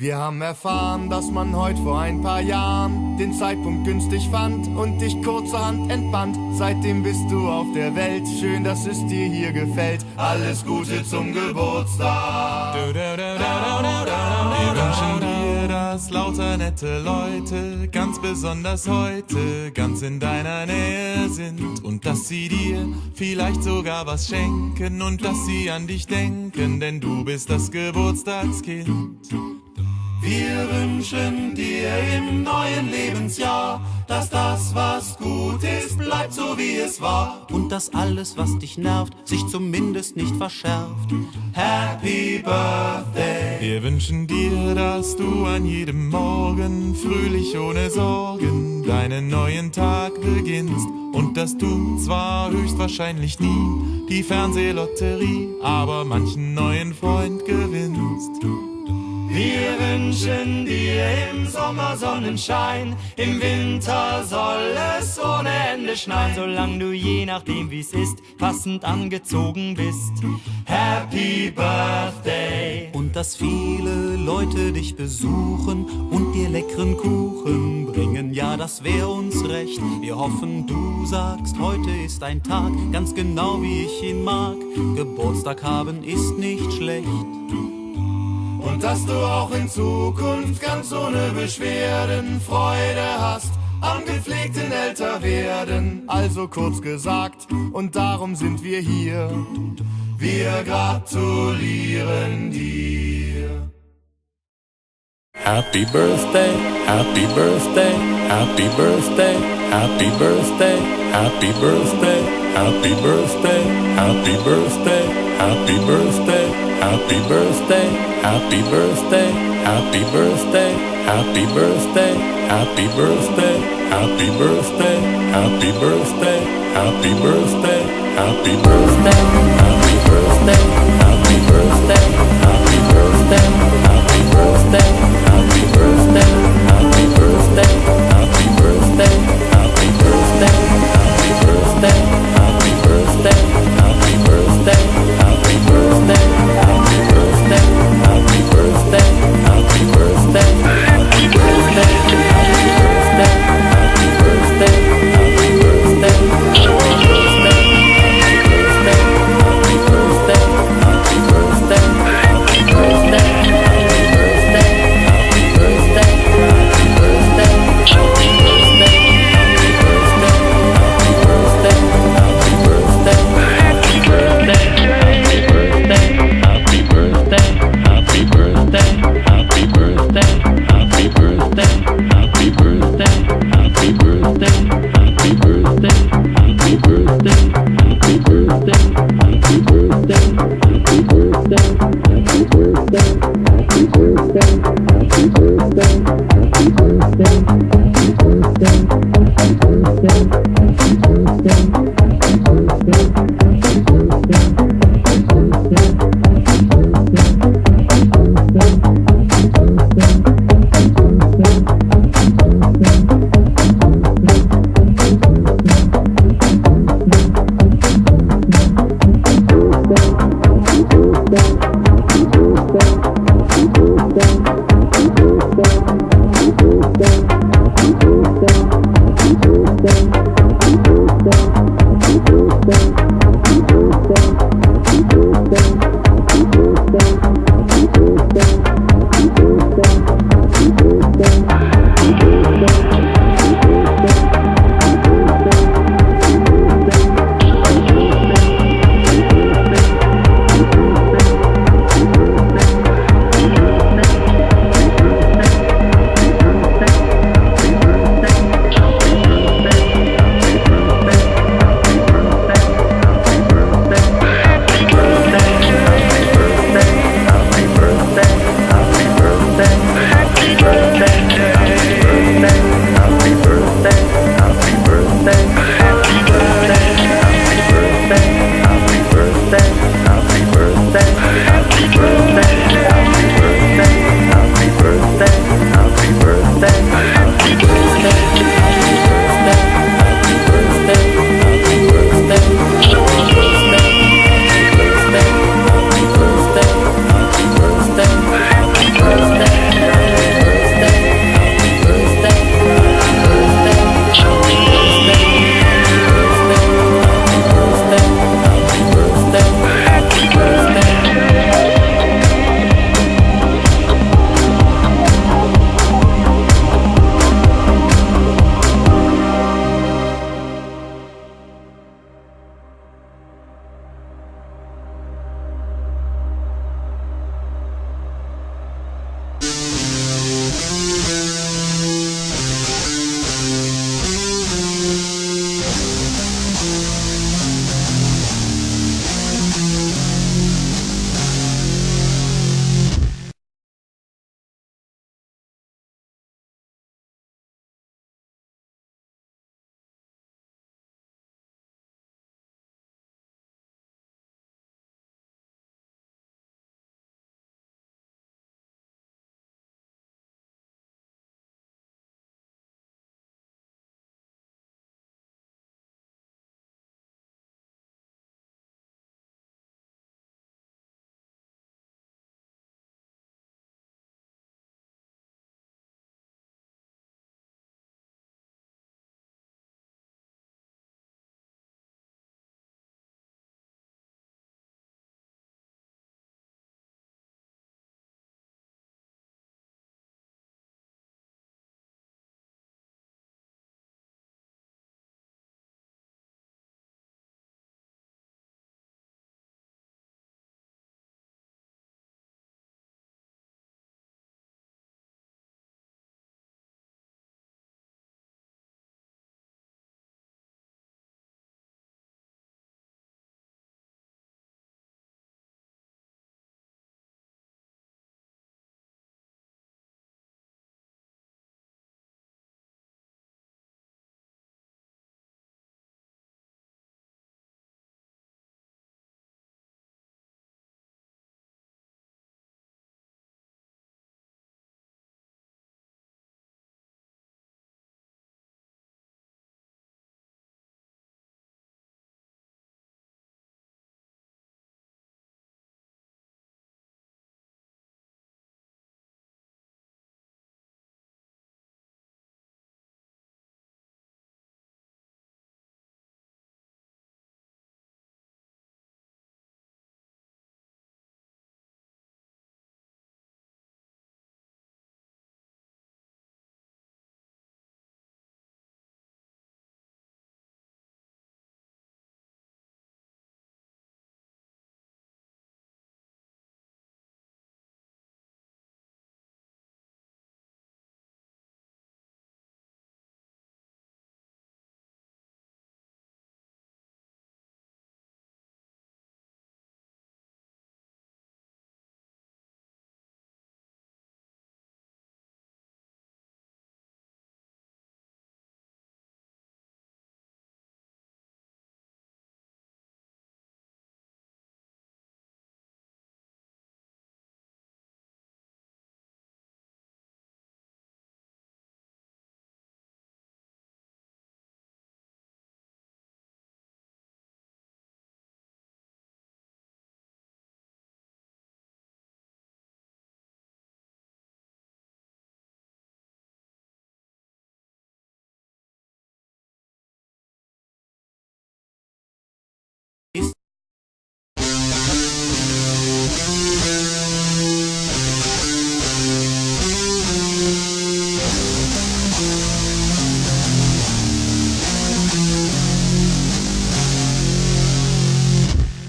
Wir haben erfahren, dass man heute vor ein paar Jahren den Zeitpunkt günstig fand und dich kurzerhand entband. Seitdem bist du auf der Welt, schön, dass es dir hier gefällt. Alles Gute zum Geburtstag. Wir wünschen dir, dass lauter nette Leute ganz besonders heute ganz in deiner Nähe sind und dass sie dir vielleicht sogar was schenken und dass sie an dich denken, denn du bist das Geburtstagskind. Wir wünschen dir im neuen Lebensjahr, dass das, was gut ist, bleibt so wie es war. Und dass alles, was dich nervt, sich zumindest nicht verschärft. Happy Birthday! Wir wünschen dir, dass du an jedem Morgen fröhlich ohne Sorgen deinen neuen Tag beginnst und dass du zwar höchstwahrscheinlich nie die Fernsehlotterie, aber manchen neuen Freund gewinnst. Wir wünschen dir im Sommer Sonnenschein, im Winter soll es ohne Ende schneien, solange du je nachdem wie's ist, passend angezogen bist. Happy Birthday! Und dass viele Leute dich besuchen und dir leckeren Kuchen bringen, ja, das wär uns recht. Wir hoffen, du sagst, heute ist ein Tag, ganz genau wie ich ihn mag. Geburtstag haben ist nicht schlecht. Und dass du auch in Zukunft ganz ohne Beschwerden Freude hast am gepflegten Älterwerden. Also kurz gesagt, und darum sind wir hier. Wir gratulieren dir. Happy Birthday, Happy Birthday, Happy Birthday, Happy Birthday, Happy Birthday, Happy Birthday, Happy Birthday, Happy Birthday, Happy Birthday, Happy Birthday, Happy Birthday, Happy Birthday, Happy Birthday, Happy Birthday, Happy Birthday, Happy Birthday, Happy Birthday, Happy Birthday, Happy Birthday.